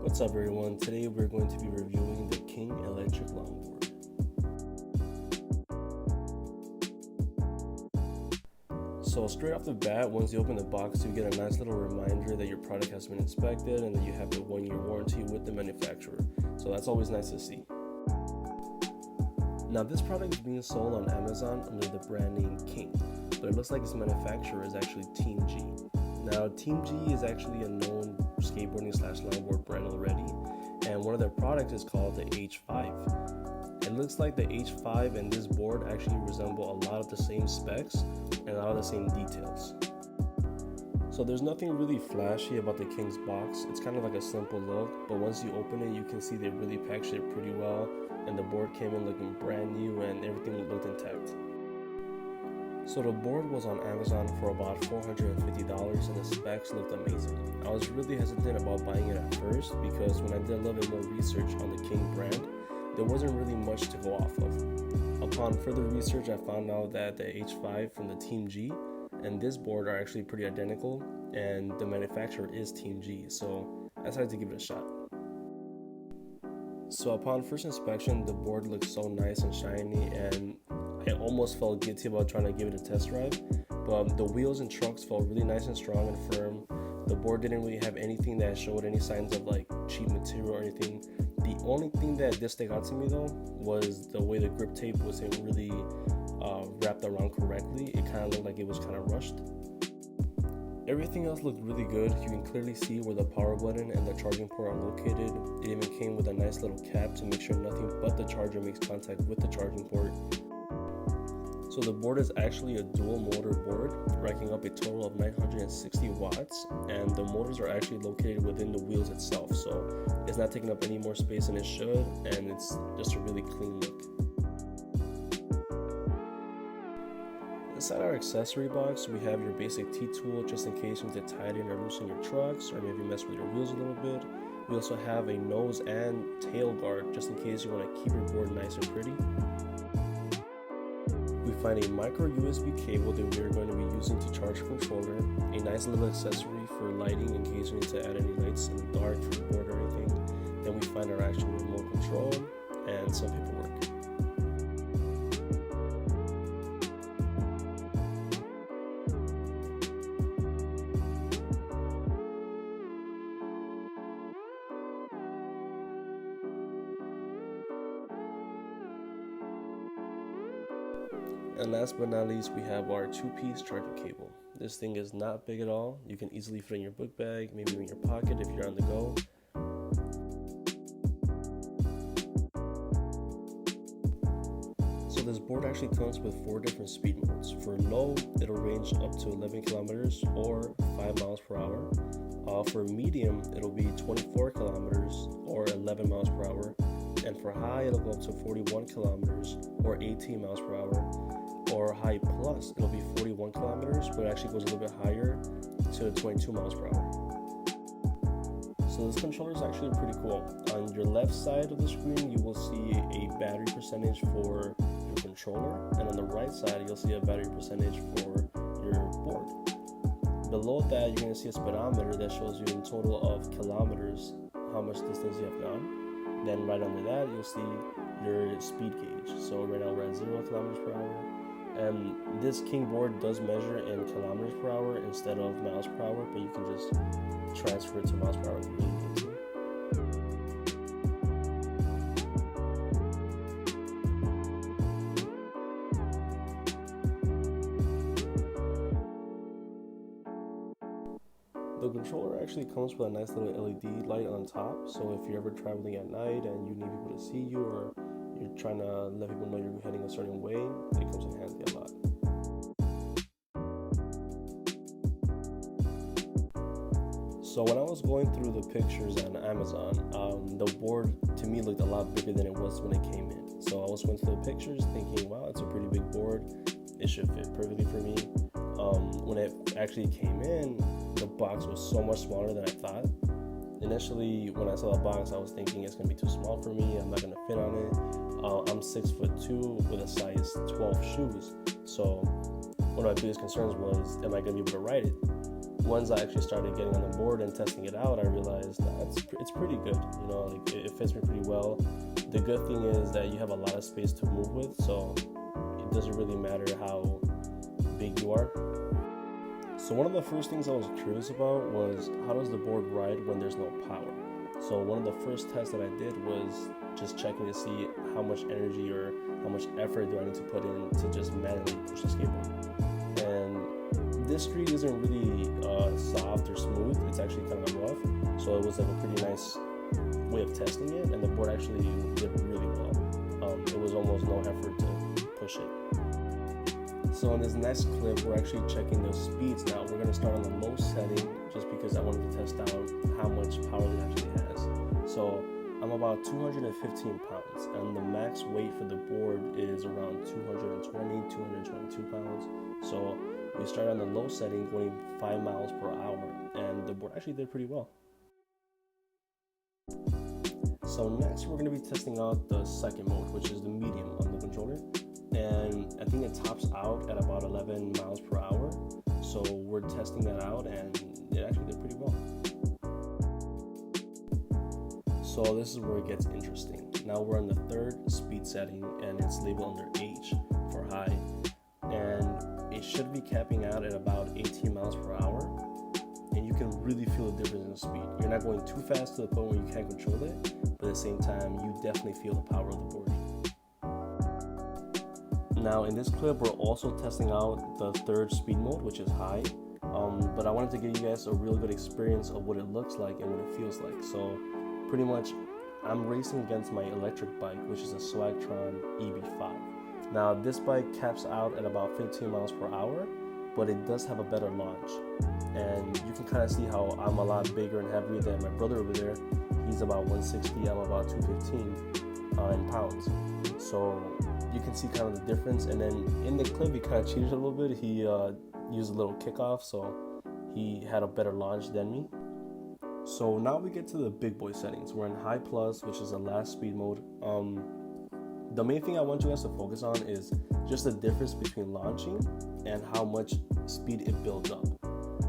What's up everyone, today we're going to be reviewing the Kyng Electric Longboard. So straight off the bat, once you open the box, you get a nice little reminder that your product has been inspected and that you have the 1-year warranty with the manufacturer. So that's always nice to see. Now this product is being sold on Amazon under the brand name Kyng, but it looks like its manufacturer is actually Team G. Now Team G is actually a known skateboarding / longboard brand already, and one of their products is called the H5. It looks like the H5 and this board actually resemble a lot of the same specs and a lot of the same details. So there's nothing really flashy about the Kyng's box. It's kind of like a simple look, but once you open it, you can see they really packaged it pretty well, and the board came in looking brand new and everything looked intact. So the board was on Amazon for about $450 and the specs looked amazing. I was really hesitant about buying it at first because when I did a little bit more research on the Kyng brand, there wasn't really much to go off of. Upon further research, I found out that the H5 from the Team G and this board are actually pretty identical, and the manufacturer is Team G, so I decided to give it a shot. So upon first inspection, the board looks so nice and shiny, and I almost felt guilty about trying to give it a test drive, but the wheels and trucks felt really nice and strong and firm. The board didn't really have anything that showed any signs of like cheap material or anything. The only thing that did stick out to me though was the way the grip tape wasn't really wrapped around correctly. It kind of looked like it was kind of rushed. Everything else looked really good. You can clearly see where the power button and the charging port are located. It even came with a nice little cap to make sure nothing but the charger makes contact with the charging port. So the board is actually a dual motor board, racking up a total of 960 watts, and the motors are actually located within the wheels itself, so it's not taking up any more space than it should, and it's just a really clean look. Inside our accessory box, we have your basic T-tool just in case you need to tighten or loosen your trucks or maybe mess with your wheels a little bit. We also have a nose and tail guard just in case you want to keep your board nice and pretty. We find a micro USB cable that we are going to be using to charge the controller, a nice little accessory for lighting in case you need to add any lights in the dark for your board or anything. Then we find our actual remote control and some paperwork. And last but not least, we have our 2-piece charging cable. This thing is not big at all. You can easily fit in your book bag, maybe in your pocket if you're on the go. So this board actually comes with 4 different speed modes. For low, it'll range up to 11 kilometers or 5 miles per hour. For medium, it'll be 24 kilometers or 11 miles per hour. And for high, it'll go up to 41 kilometers or 18 miles per hour. Or high plus, it'll be 41 kilometers, but it actually goes a little bit higher to 22 miles per hour. So this controller is actually pretty cool. On your left side of the screen, you will see a battery percentage for your controller, and on the right side, you'll see a battery percentage for your board. Below that, you're going to see a speedometer that shows you in total of kilometers how much distance you have gone. Then right under that, you'll see your speed gauge. So right now we're at 0 kilometers per hour. And this Kyng board does measure in kilometers per hour instead of miles per hour, but you can just transfer it to miles per hour if you really need to. The controller actually comes with a nice little LED light on top, so if you're ever traveling at night and you need people to see you, or you're trying to let people know you're heading a certain way, it comes in handy a lot. So when I was going through the pictures on Amazon, the board to me looked a lot bigger than it was when it came in. So I was going through the pictures thinking, wow, it's a pretty big board, it should fit perfectly for me. When it actually came in, the box was so much smaller than I thought. Initially, when I saw the box, I was thinking it's going to be too small for me, I'm not going to fit on it. I'm 6'2" with a size 12 shoes, so one of my biggest concerns was, am I going to be able to ride it? once I actually started getting on the board and testing it out, I realized it's pretty good. You know, like it fits me pretty well. The good thing is that you have a lot of space to move with, so it doesn't really matter how big you are. So one of the first things I was curious about was, how does the board ride when there's no power? So one of the first tests that I did was just checking to see how much energy or how much effort do I need to put in to just manually push the skateboard. And this street isn't really soft or smooth, it's actually kind of rough, so it was like a pretty nice way of testing it, and the board actually did really well. It was almost no effort to push it. So in this next clip, we're actually checking those speeds now. We're going to start on the low setting just because I wanted to test out how much power it actually has. So I'm about 215 pounds, and the max weight for the board is around 220, 222 pounds. So we start on the low setting going 5 miles per hour, and the board actually did pretty well. So next we're going to be testing out the second mode, which is the medium on the controller. And I think it tops out at about 11 miles per hour. So we're testing that out, and it actually did pretty well. So this is where it gets interesting. Now we're on the third speed setting, and it's labeled under H for high. And it should be capping out at about 18 miles per hour. And you can really feel the difference in the speed. You're not going too fast to the point where you can't control it, but at the same time, you definitely feel the power of the board. Now in this clip, we're also testing out the third speed mode, which is high, but I wanted to give you guys a real good experience of what it looks like and what it feels like. So pretty much I'm racing against my electric bike, which is a Swagtron EB5. Now this bike caps out at about 15 miles per hour, but it does have a better launch, and you can kind of see how I'm a lot bigger and heavier than my brother over there. He's about 160, I'm about 215 in pounds. So you can see kind of the difference. And then in the clip, he kind of cheated a little bit. He used a little kickoff, so he had a better launch than me. So now we get to the big boy settings. We're in high plus, which is the last speed mode. The main thing I want you guys to focus on is just the difference between launching and how much speed it builds up.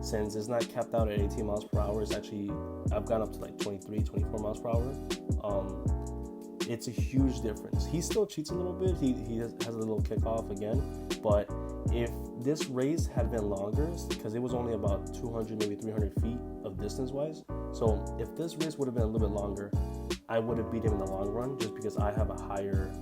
Since it's not capped out at 18 miles per hour, it's actually, I've gone up to like 23, 24 miles per hour. It's a huge difference. He still cheats a little bit. He has a little kickoff again, but if this race had been longer, because it was only about 200, maybe 300 feet of distance wise. So if this race would have been a little bit longer, I would have beat him in the long run, just because I have a higher,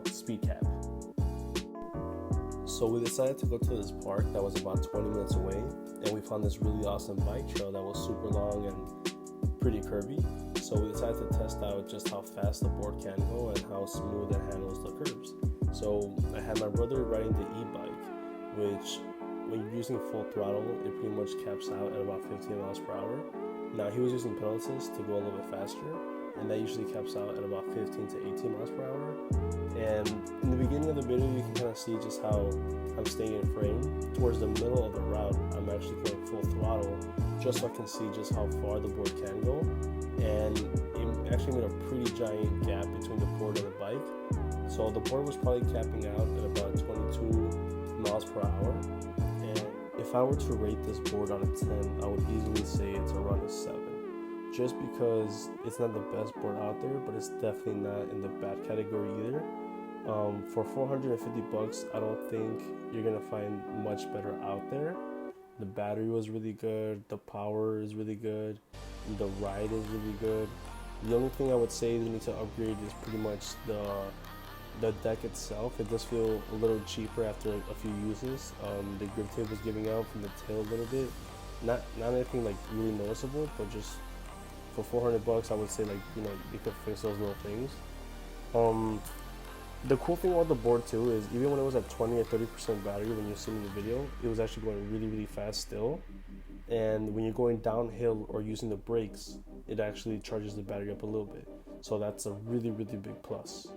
speed cap. So we decided to go to this park that was about 20 minutes away, and we found this really awesome bike trail that was super long and pretty curvy. So we decided to test out just how fast the board can go and how smooth it handles the curves. So I had my brother riding the e-bike, which when you're using full throttle, it pretty much caps out at about 15 miles per hour. Now he was using pedal assist to go a little bit faster, and that usually caps out at about 15 to 18 miles per hour. And in the beginning of the video, you can kind of see just how I'm staying in frame. Towards the middle of the route, I'm actually going full throttle, just so I can see just how far the board can go. And it actually made a pretty giant gap between the board and the bike. So the board was probably capping out at about 22 miles per hour. And if I were to rate this board out of 10, I would easily say it's around a 7. Just because it's not the best board out there, but it's definitely not in the bad category either. For $450, I don't think you're gonna find much better out there. The battery was really good, the power is really good, the ride is really good. The only thing I would say you need to upgrade is pretty much the deck itself. It does feel a little cheaper after a few uses. The grip tape was giving out from the tail a little bit. Not anything like really noticeable, but just for $400, I would say you could fix those little things. The cool thing about the board too is even when it was at 20 or 30% battery when you're seeing the video, it was actually going really, really fast still. And when you're going downhill or using the brakes, it actually charges the battery up a little bit. So that's a really, really big plus.